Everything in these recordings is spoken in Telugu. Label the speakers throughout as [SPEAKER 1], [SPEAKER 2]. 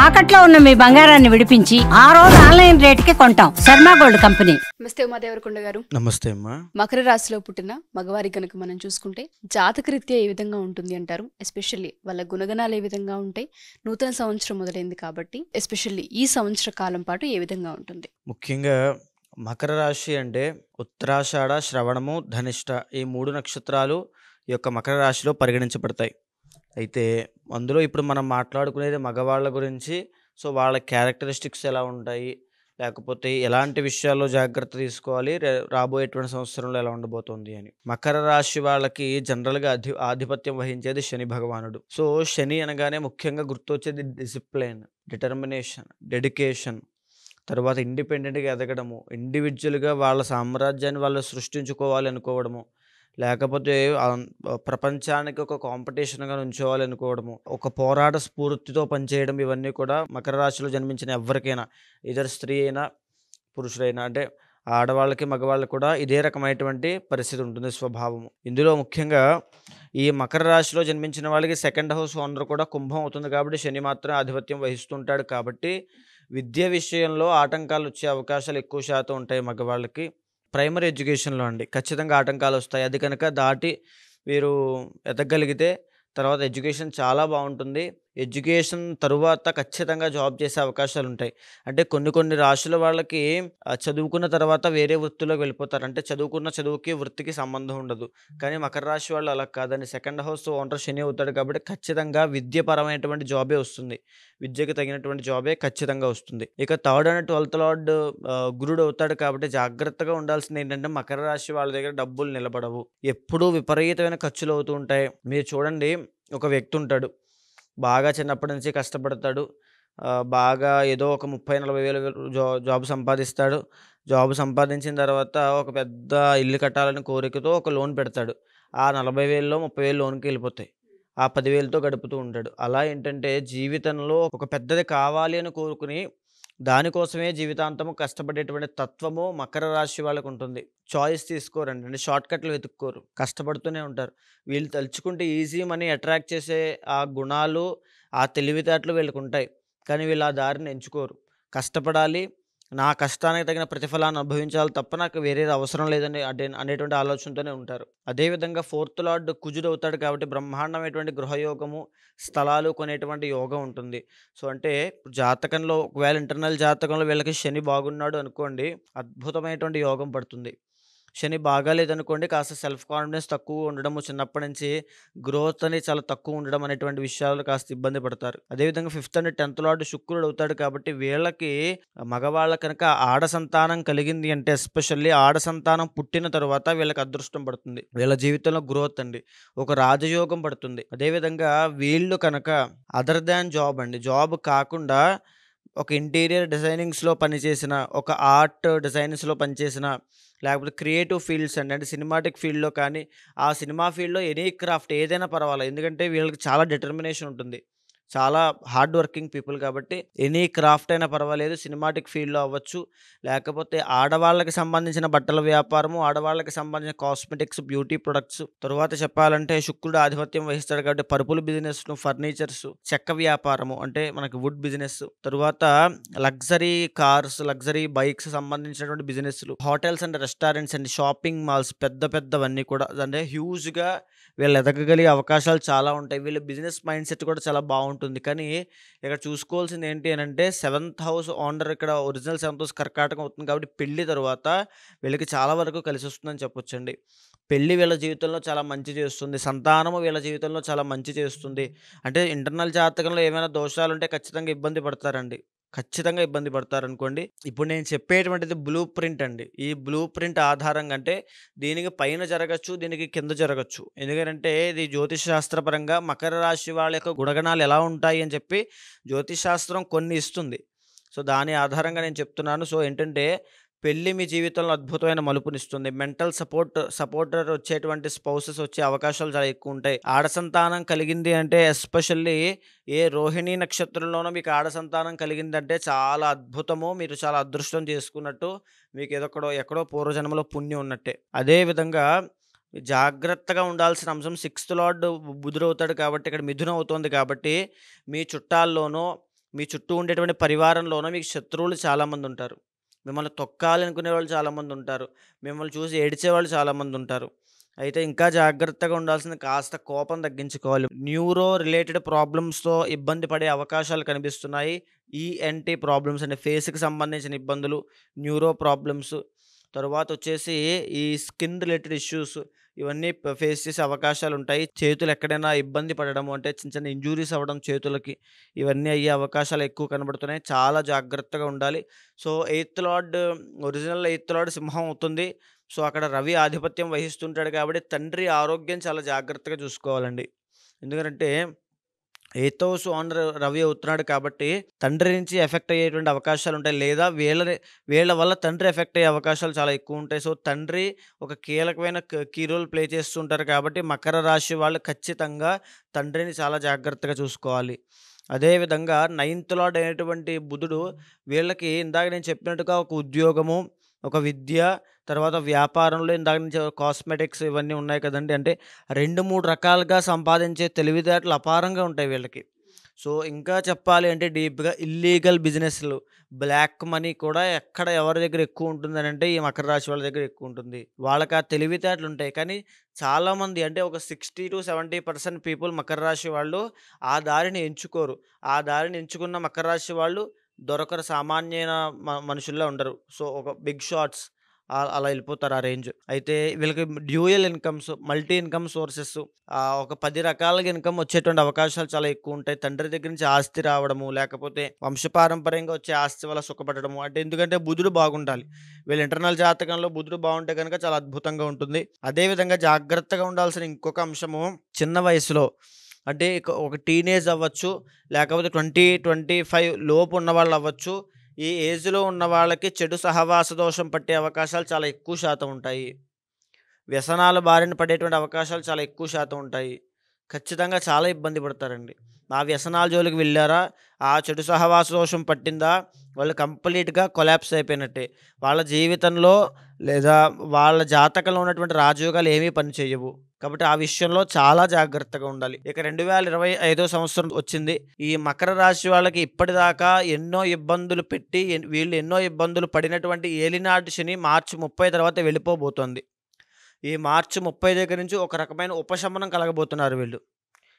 [SPEAKER 1] తాకట్లో ఉన్న మీ బంగారాన్ని విడిపించి ఆ రోజు ఆన్లైన్ రేటుకి కొంటాం. Sharma gold company.
[SPEAKER 2] నమస్తే ఉమా దేవరకొండ గారు.
[SPEAKER 3] నమస్తే అమ్మా.
[SPEAKER 2] మకర రాశిలో పుట్టిన మగవారి కనుక మనం చూసుకుంటే జాతకరీత్యా ఏ విధంగా ఉంటుంది అంటారు? ఎస్పెషల్లీ వాళ్ళ గుణగణాలు ఏ విధంగా ఉంటాయి? నూతన సంవత్సరం మొదలైంది కాబట్టి ఎస్పెషల్లీ ఈ సంవత్సర కాలం పాటు ఏ విధంగా ఉంటుంది?
[SPEAKER 3] ముఖ్యంగా మకర రాశి అంటే ఉత్తరాషాఢ, శ్రవణము, ధనిష్ట ఈ 3 నక్షత్రాలు ఈ యొక్క మకర రాశిలో పరిగణించబడతాయి. అయితే అందులో ఇప్పుడు మనం మాట్లాడుకునేది మగవాళ్ళ గురించి. సో వాళ్ళ క్యారెక్టరిస్టిక్స్ ఎలా ఉంటాయి, లేకపోతే ఎలాంటి విషయాల్లో జాగ్రత్త తీసుకోవాలి, రాబోయేటువంటి సంవత్సరంలో ఎలా ఉండబోతోంది అని. మకర రాశి వాళ్ళకి జనరల్గా ఆధిపత్యం వహించేది శని భగవానుడు. సో శని అనగానే ముఖ్యంగా గుర్తొచ్చేది డిసిప్లిన్, డిటర్మినేషన్, డెడికేషన్, తర్వాత ఇండిపెండెంట్గా ఎదగడము, ఇండివిజువల్గా వాళ్ళ సామ్రాజ్యాన్ని వాళ్ళు సృష్టించుకోవాలి అనుకోవడము, లేకపోతే ప్రపంచానికి ఒక కాంపిటీషన్గా ఉంచుకోవాలి అనుకోవడము, ఒక పోరాట స్ఫూర్తితో పనిచేయడం, ఇవన్నీ కూడా మకర రాశిలో జన్మించిన ఎవరికైనా, ఇద్దరు స్త్రీ అయినా పురుషుడైనా, అంటే ఆడవాళ్ళకి మగవాళ్ళకి కూడా ఇదే రకమైనటువంటి పరిస్థితి ఉంటుంది, స్వభావము. ఇందులో ముఖ్యంగా ఈ మకర రాశిలో జన్మించిన వాళ్ళకి సెకండ్ హౌస్ ఓనర్ కూడా కుంభం అవుతుంది కాబట్టి శని మాత్రం ఆధిపత్యం వహిస్తుంటాడు. కాబట్టి విద్య విషయంలో ఆటంకాలు వచ్చే అవకాశాలు ఎక్కువ శాతం ఉంటాయి మగవాళ్ళకి. ప్రైమరీ ఎడ్యుకేషన్లో అండి ఖచ్చితంగా ఆటంకాలు వస్తాయి. అది కనుక దాటి వీరు ఎదగలిగితే తర్వాత ఎడ్యుకేషన్ చాలా బాగుంటుంది. ఎడ్యుకేషన్ తరువాత ఖచ్చితంగా జాబ్ చేసే అవకాశాలు ఉంటాయి. అంటే కొన్ని రాశుల వాళ్ళకి చదువుకున్న తర్వాత వేరే వృత్తిలోకి వెళ్ళిపోతారు. అంటే చదువుకున్న చదువుకి వృత్తికి సంబంధం ఉండదు. కానీ మకర రాశి వాళ్ళు అలా కాదని, సెకండ్ హౌస్ ఓనర్ శని అవుతాడు కాబట్టి ఖచ్చితంగా విద్యపరమైనటువంటి జాబే వస్తుంది. విద్యకు తగినటువంటి జాబే ఖచ్చితంగా వస్తుంది. ఇక థర్డ్ అండ్ 12th లార్డ్ గురుడు అవుతాడు కాబట్టి జాగ్రత్తగా ఉండాల్సింది ఏంటంటే మకర రాశి వాళ్ళ దగ్గర డబ్బులు నిలబడవు. ఎప్పుడూ విపరీతమైన ఖర్చులు అవుతూ ఉంటాయి. మీరు చూడండి, ఒక వ్యక్తి ఉంటాడు, బాగా చిన్నప్పటి నుంచి కష్టపడతాడు, బాగా ఏదో ఒక 30-40 వేలు జాబ్ సంపాదిస్తాడు. జాబ్ సంపాదించిన తర్వాత ఒక పెద్ద ఇల్లు కట్టాలని కోరికతో ఒక లోన్ పెడతాడు. ఆ 40,000లో 30,000 లోన్కి వెళ్ళిపోతాయి. ఆ 10,000తో గడుపుతూ ఉంటాడు. అలా ఏంటంటే జీవితంలో ఒక పెద్దది కావాలి అని కోరుకుని దానికోసమే జీవితాంతము కష్టపడేటువంటి తత్వము మకర రాశి వాళ్ళకు ఉంటుంది. చాయిస్ తీసుకోరండి, అంటే షార్ట్ కట్లు వెతుక్కోరు, కష్టపడుతూనే ఉంటారు. వీళ్ళు తలుచుకుంటే ఈజీ మనీ అట్రాక్ట్ చేసే ఆ గుణాలు, ఆ తెలివితేటలు వీళ్ళకు ఉంటాయి. కానీ వీళ్ళు ఆ దారిని ఎంచుకోరు. కష్టపడాలి, నా కష్టానికి తగిన ప్రతిఫలాన్ని అనుభవించాలి తప్ప నాకు వేరేది అవసరం లేదని అనేటువంటి ఆలోచనతోనే ఉంటారు. అదేవిధంగా 4th లార్డ్ కుజుడు అవుతాడు కాబట్టి బ్రహ్మాండమైనటువంటి గృహయోగము, స్థలాలు కొనేటువంటి యోగం ఉంటుంది. సో అంటే జాతకంలో ఒకవేళ ఇంటర్నల్ జాతకంలో వీళ్ళకి శని బాగున్నాడు అనుకోండి, అద్భుతమైనటువంటి యోగం పడుతుంది. శని బాగాలేదనుకోండి, కాస్త సెల్ఫ్ కాన్ఫిడెన్స్ తక్కువ ఉండడము, చిన్నప్పటి నుంచి గ్రోత్ అనేది చాలా తక్కువ ఉండడం అనేటువంటి విషయాలు కాస్త ఇబ్బంది పడతారు. అదేవిధంగా 5th అండ్ 10th లార్డ్ శుక్రుడు అవుతాడు కాబట్టి వీళ్ళకి మగవాళ్ళ కనుక ఆడ సంతానం కలిగింది అంటే, ఎస్పెషల్లీ ఆడ సంతానం పుట్టిన తర్వాత వీళ్ళకి అదృష్టం పడుతుంది. వీళ్ళ జీవితంలో గ్రోత్ అండి, ఒక రాజయోగం పడుతుంది. అదేవిధంగా వీళ్ళు కనుక అదర్ దాన్ జాబ్ అండి, జాబ్ కాకుండా ఒక ఇంటీరియర్ డిజైనింగ్స్లో పనిచేసిన, ఒక ఆర్ట్ డిజైనింగ్స్లో పనిచేసిన, లేకపోతే క్రియేటివ్ ఫీల్డ్స్ అండి, అంటే సినిమాటిక్ ఫీల్డ్లో కానీ, ఆ సినిమా ఫీల్డ్లో ఎనీ క్రాఫ్ట్ ఏదైనా పర్వాలేదు. ఎందుకంటే వీళ్ళకి చాలా డిటర్మినేషన్ ఉంటుంది, చాలా హార్డ్ వర్కింగ్ పీపుల్ కాబట్టి ఎనీ క్రాఫ్ట్ అయినా పర్వాలేదు. సినిమాటిక్ ఫీల్డ్లో అవ్వచ్చు, లేకపోతే ఆడవాళ్ళకి సంబంధించిన బట్టల వ్యాపారము, ఆడవాళ్ళకి సంబంధించిన కాస్మెటిక్స్, బ్యూటీ ప్రొడక్ట్స్. తరువాత చెప్పాలంటే శుక్రుడు ఆధిపత్యం వహిస్తాడు కాబట్టి పరుపుల బిజినెస్, ఫర్నిచర్స్, చెక్క వ్యాపారము, అంటే మనకి వుడ్ బిజినెస్, తరువాత లగ్జరీ కార్స్, లగ్జరీ బైక్స్ సంబంధించినటువంటి బిజినెస్లు, hotels and restaurants and shopping malls, పెద్దవన్నీ కూడా, అంటే హ్యూజ్గా వీళ్ళు ఎదగగలిగే అవకాశాలు చాలా ఉంటాయి. వీళ్ళ బిజినెస్ మైండ్ సెట్ కూడా చాలా బాగుంటుంది. కానీ ఇక్కడ చూసుకోవాల్సింది ఏంటి అని అంటే 7th హౌస్ ఓనర్ ఇక్కడ ఒరిజినల్ 7th హౌస్ కర్కాటకం అవుతుంది కాబట్టి పెళ్లి తర్వాత వీళ్ళకి చాలా వరకు కలిసి వస్తుందని చెప్పొచ్చండి. పెళ్లి వీళ్ళ జీవితంలో చాలా మంచి చేస్తుంది, సంతానము వీళ్ళ జీవితంలో చాలా మంచి చేస్తుంది. అంటే ఇంటర్నల్ జాతకంలో ఏమైనా దోషాలు ఉంటే ఖచ్చితంగా ఇబ్బంది పడతారండి, ఖచ్చితంగా ఇబ్బంది పడతారనుకోండి. ఇప్పుడు నేను చెప్పేటువంటిది బ్లూ ప్రింట్ అండి. ఈ బ్లూ ప్రింట్ ఆధారంగా, అంటే దీనికి పైన జరగచ్చు, దీనికి కింద జరగచ్చు. ఎందుకంటే ఇది జ్యోతిష్ శాస్త్రపరంగా మకర రాశి వాళ్ళ యొక్క గుణగణాలు ఎలా ఉంటాయి అని చెప్పి జ్యోతిష్ శాస్త్రం కొన్ని ఇస్తుంది. సో దాని ఆధారంగా నేను చెప్తున్నాను. సో ఏంటంటే పెళ్లి మీ జీవితంలో అద్భుతమైన మలుపునిస్తుంది. మెంటల్ సపోర్టర్ వచ్చేటువంటి స్పౌసెస్ వచ్చే అవకాశాలు చాలా ఎక్కువ ఉంటాయి. ఆడ సంతానం కలిగింది అంటే, ఎస్పెషల్లీ ఏ రోహిణి నక్షత్రంలోనో మీకు ఆడ సంతానం కలిగిందంటే చాలా అద్భుతము, మీరు చాలా అదృష్టం చేసుకున్నట్టు, మీకు ఎక్కడో పూర్వజన్మలో పుణ్యం ఉన్నట్టే. అదేవిధంగా జాగ్రత్తగా ఉండాల్సిన అంశం 6th లార్డ్ బుధుడు అవుతాడు కాబట్టి ఇక్కడ మిథునం అవుతుంది కాబట్టి మీ చుట్టాల్లోనో మీ చుట్టూ ఉండేటువంటి పరివారంలోన మీకు శత్రువులు చాలామంది ఉంటారు. మిమ్మల్ని తొక్కాలి అనుకునేవాళ్ళు చాలామంది ఉంటారు. మిమ్మల్ని చూసి ఏడిచేవాళ్ళు చాలామంది ఉంటారు. అయితే ఇంకా జాగ్రత్తగా ఉండాల్సింది కాస్త కోపం తగ్గించుకోవాలి. న్యూరో రిలేటెడ్ ప్రాబ్లమ్స్‌తో ఇబ్బంది పడే అవకాశాలు కనిపిస్తున్నాయి. ఈఎన్‌టీ ప్రాబ్లమ్స్ అంటే ఫేస్‌కి సంబంధించిన ఇబ్బందులు, న్యూరో ప్రాబ్లమ్స్, తరువాతొచ్చేసి ఈ స్కిన్ రిలేటెడ్ ఇష్యూస్ ఇవన్నీ ఫేస్ చేసే అవకాశాలుంటాయి. చేతులు ఎక్కడైనా ఇబ్బంది పడడము అంటే చిన్న చిన్న ఇంజ్యూరీస్ అవ్వడం చేతులకి, ఇవన్నీ అయ్యే అవకాశాలు ఎక్కువ కనబడుతున్నాయి. చాలా జాగ్రత్తగా ఉండాలి. సో, ఒరిజినల్ ఎయిత్ లార్డ్ సింహం అవుతుంది. సో, అక్కడ రవి ఆధిపత్యం వహిస్తుంటాడు కాబట్టి తండ్రి ఆరోగ్యం చాలా జాగ్రత్తగా చూసుకోవాలండి. ఎందుకంటే ఎయిత్ హౌస్ ఓనర్ రవి అవుతున్నాడు కాబట్టి తండ్రి నుంచి ఎఫెక్ట్ అయ్యేటువంటి అవకాశాలుంటాయి. లేదా వీళ్ళ వల్ల తండ్రి ఎఫెక్ట్ అయ్యే అవకాశాలు చాలా ఎక్కువుంటాయి. సో, తండ్రి ఒక కీలకమైన కీ రోల్ ప్లే చేస్తూ ఉంటారు కాబట్టి మకర రాశి వాళ్ళు ఖచ్చితంగా తండ్రిని చాలా జాగ్రత్తగా చూసుకోవాలి. అదేవిధంగా నైన్త్ లార్డ్ అయినటువంటి బుధుడు వీళ్ళకి ఇందాక నేను చెప్పినట్టుగా ఒక ఉద్యోగము, ఒక విద్య, తర్వాత వ్యాపారంలో ఇందాక నుంచి కాస్మెటిక్స్ ఇవన్నీ ఉన్నాయి కదండీ! అంటే 2, 3 రకాలుగా సంపాదించే తెలివితేటలు అపారంగా ఉంటాయి వీళ్ళకి. సో, ఇంకా చెప్పాలి అంటే డీప్‌గా ఇల్లీగల్ బిజినెస్‌లు, బ్లాక్ మనీ కూడా ఎక్కడ ఎవరి దగ్గర ఎక్కువ ఉంటుందనంటే ఈ మకర రాశి వాళ్ళ దగ్గర ఎక్కువ ఉంటుంది. వాళ్ళకి ఆ తెలివితేటలు ఉంటాయి. కానీ చాలామంది అంటే ఒక 60-70% పీపుల్ మకర రాశి వాళ్ళు ఆ దారిని ఎంచుకోరు. ఆ దారిని ఎంచుకున్న మకర రాశి వాళ్ళు దొరకరు. సామాన్యమైన మనుషుల్లా ఉండరు. సో, ఒక బిగ్ షాట్స్ అలా వెళ్ళిపోతారు ఆ రేంజ్. అయితే వీళ్ళకి dual incomes, multi income sources ఒక 10 రకాలుగా ఇన్‌కమ్ వచ్చేటువంటి అవకాశాలు చాలా ఎక్కువుంటాయి. తండ్రి దగ్గర నుంచి ఆస్తి రావడము, లేకపోతే వంశపారంపర్యంగా వచ్చే ఆస్తి వల్ల సుఖపడడము. అంటే ఎందుకంటే బుధుడు బాగుండాలి. వీళ్ళ ఇంటర్నల్ జాతకంలో బుధుడు బాగుంటే గనుక చాలా అద్భుతంగా ఉంటుంది. అదేవిధంగా జాగ్రత్తగా ఉండాల్సిన ఇంకొక అంశము చిన్న వయసులో అంటే ఒక టీనేజ్ అవ్వచ్చు, లేకపోతే 20, 25 లోపు ఉన్నవాళ్ళు అవ్వచ్చు. ఈ ఏజ్‌లో ఉన్న వాళ్ళకి చెడు సహవాస దోషం పట్టే అవకాశాలు చాలా ఎక్కువ శాతం ఉంటాయి. వ్యసనాల బారిన పడేటువంటి అవకాశాలు చాలా ఎక్కువ శాతం ఉంటాయి. ఖచ్చితంగా చాలా ఇబ్బంది పడతారండి. ఆ వ్యసనాల జోలికి వెళ్లారా, ఆ చెడు సహవాస దోషం పట్టిందా, వాళ్ళు కంప్లీట్‌గా కొలాప్స్ అయిపోయినట్టే. వాళ్ళ జీవితంలో లేదా వాళ్ళ జాతకంలో ఉన్నటువంటి రాజయోగాలు ఏమీ పనిచేయవు. కాబట్టి ఆ విషయంలో చాలా జాగ్రత్తగా ఉండాలి. ఇక 2025 సంవత్సరం వచ్చింది. ఈ మకర రాశి వాళ్ళకి ఇప్పటిదాకా ఎన్నో ఇబ్బందులు పెట్టి వీళ్ళు ఎన్నో ఇబ్బందులు పడినటువంటి ఏలినాటి శని మార్చి 30 తర్వాత వెళ్ళిపోబోతోంది. ఈ మార్చి 30 దగ్గర నుంచి ఒక రకమైన ఉపశమనం కలగబోతున్నారు వీళ్ళు.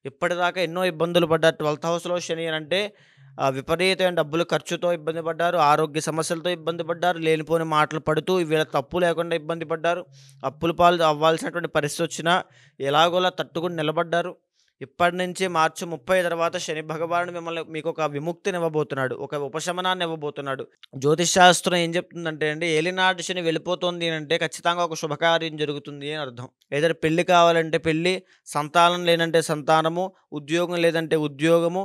[SPEAKER 3] ఇప్పటిదాకా ఎన్నో ఇబ్బందులు పడ్డారు. 12థ్ హౌస్‌లో శని అనంటే విపరీతమైన డబ్బులు ఖర్చుతో ఇబ్బంది పడ్డారు. ఆరోగ్య సమస్యలతో ఇబ్బంది పడ్డారు. లేనిపోని మాటలు పడుతూ వీళ్ళ తప్పు లేకుండా ఇబ్బంది పడ్డారు. అప్పుల పాలు అవ్వాల్సినటువంటి పరిస్థితి వచ్చినా ఎలాగోలా తట్టుకొని నిలబడ్డారు. ఇప్పటి నుంచి మార్చి 30 తర్వాత శని భగవానుడు మీకొక విముక్తినివ్వబోతున్నాడు. ఒక ఉపశమనాన్ని ఇవ్వబోతున్నాడు. జ్యోతిష్ శాస్త్రం ఏం చెప్తుందంటే అండి, ఏలినాటి శని వెళ్ళిపోతుంది అనంటే ఖచ్చితంగా ఒక శుభకార్యం జరుగుతుంది అని అర్థం. ఏదైనా పెళ్లి కావాలంటే పెళ్లి, సంతానం లేనంటే సంతానము, ఉద్యోగం లేదంటే ఉద్యోగము,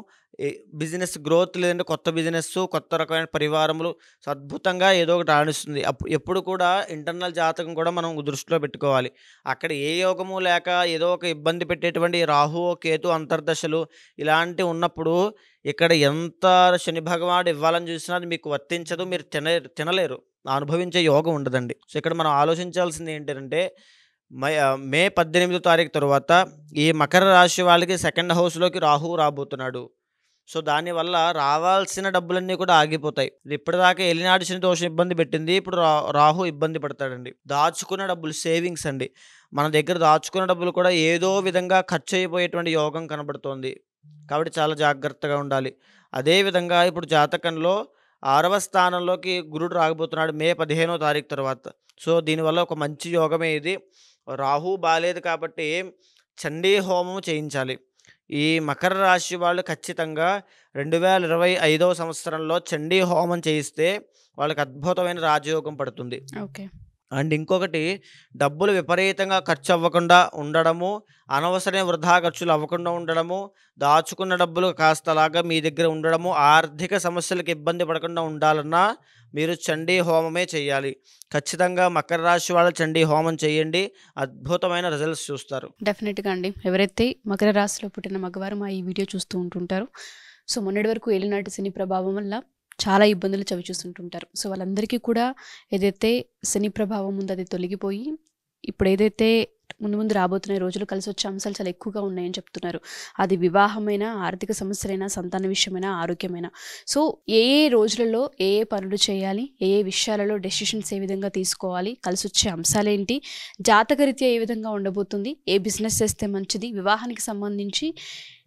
[SPEAKER 3] బిజినెస్ గ్రోత్ లేదంటే కొత్త బిజినెస్సు, కొత్త రకమైన పరివారములు అద్భుతంగా ఏదో ఒకటి రాణిస్తుంది. ఎప్పుడు కూడా ఇంటర్నల్ జాతకం కూడా మనం దృష్టిలో పెట్టుకోవాలి. అక్కడ ఏ యోగము లేక ఏదో ఒక ఇబ్బంది పెట్టేటువంటి రాహువు, కేతు అంతర్దశలు ఇలాంటివి ఉన్నప్పుడు ఇక్కడ ఎంత శని భగవానుడు ఇవ్వాలని చూసినా అది మీకు వర్తించదు. మీరు తినలేరు. అనుభవించే యోగం ఉండదండి. సో, ఇక్కడ మనం ఆలోచించాల్సింది ఏంటంటే మే 18వ తారీఖు తర్వాత ఈ మకర రాశి వాళ్ళకి సెకండ్ హౌస్‌లోకి రాహువు రాబోతున్నాడు. సో, దానివల్ల రావాల్సిన డబ్బులన్నీ కూడా ఆగిపోతాయి. ఇప్పటిదాకా ఏలినాటి శని దోషం ఇబ్బంది పెట్టింది. ఇప్పుడు రాహు ఇబ్బంది పడతాడండి. దాచుకున్న డబ్బులు సేవింగ్స్ అండి. మన దగ్గర దాచుకున్న డబ్బులు కూడా ఏదో విధంగా ఖర్చు అయిపోయేటువంటి యోగం కనబడుతోంది. కాబట్టి చాలా జాగ్రత్తగా ఉండాలి. అదేవిధంగా ఇప్పుడు జాతకంలో 6వ స్థానంలోకి గురుడు రాబోతున్నాడు మే 15వ తారీఖు తర్వాత. సో, దీనివల్ల ఒక మంచి యోగమే ఇది. రాహు బాలేదు కాబట్టి చండీ హోమం చేయించాలి. ఈ మకర రాశి వాళ్ళు ఖచ్చితంగా 2025 సంవత్సరంలో చండీ హోమం చేయిస్తే వాళ్ళకి అద్భుతమైన రాజయోగం పడుతుంది.
[SPEAKER 2] ఓకే.
[SPEAKER 3] అండ్ ఇంకొకటి డబ్బులు విపరీతంగా ఖర్చు అవ్వకుండా ఉండడము, అనవసరమైన వృధా ఖర్చులు అవ్వకుండా ఉండడము, దాచుకున్న డబ్బులు కాస్త అలాగా మీ దగ్గర ఉండడము, ఆర్థిక సమస్యలకు ఇబ్బంది పడకుండా ఉండాలన్నా మీరు చండీ హోమమే చేయాలి. ఖచ్చితంగా మకర రాశి వాళ్ళు చండీ హోమం చేయండి. అద్భుతమైన రిజల్ట్స్ చూస్తారు.
[SPEAKER 2] డెఫినెట్గా అండి. ఎవరైతే మకర రాశిలో పుట్టిన మగవారు మా ఈ వీడియో చూస్తూ ఉంటుంటారో, సో మొన్నటి వరకు ఏలినాటి శని ప్రభావం వల్ల చాలా ఇబ్బందులు చవి చూస్తుంటుంటారు. సో వాళ్ళందరికీ కూడా ఏదైతే శని ప్రభావం ఉందో అది తొలగిపోయి ఇప్పుడు ఏదైతే ముందు ముందు రాబోతున్న రోజులు కలిసి వచ్చే అంశాలు చాలా ఎక్కువగా ఉన్నాయని చెప్తున్నారు. అది వివాహమైన, ఆర్థిక సమస్యలైనా, సంతాన విషయమైనా, ఆరోగ్యమైనా. సో ఏ రోజులలో ఏ పనులు చేయాలి, ఏ విషయాలలో డెసిషన్స్ ఏ విధంగా తీసుకోవాలి, కలిసి వచ్చే అంశాలేంటి, జాతకరీత్యా ఏ విధంగా ఉండబోతుంది, ఏ బిజినెస్ చేస్తే మంచిది, వివాహానికి సంబంధించి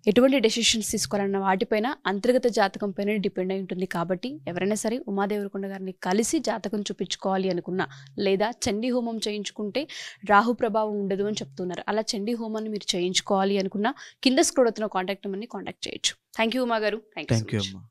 [SPEAKER 2] ఎటువంటి డెసిషన్స్ తీసుకోవాలన్న వాటిపైన అంతర్గత జాతకం పైన డిపెండ్ అయి ఉంటుంది. కాబట్టి ఎవరైనా సరే ఉమాదేవరకొండ గారిని కలిసి జాతకం చూపించుకోవాలి అనుకున్నా, లేదా చండీ హోమం చేయించుకుంటే రాహు ప్రభావం ఉండదు అని చెప్తున్నారు. అలా చండీ హోమాన్ని మీరు చేయించుకోవాలి అనుకున్నా కింద స్క్రోల్ అవుతున్న కాంటాక్ట్ నెంబర్ని కాంటాక్ట్ చేయొచ్చు. థ్యాంక్ యూ ఉమా గారు.
[SPEAKER 3] థ్యాంక్ యూ అమ్మా.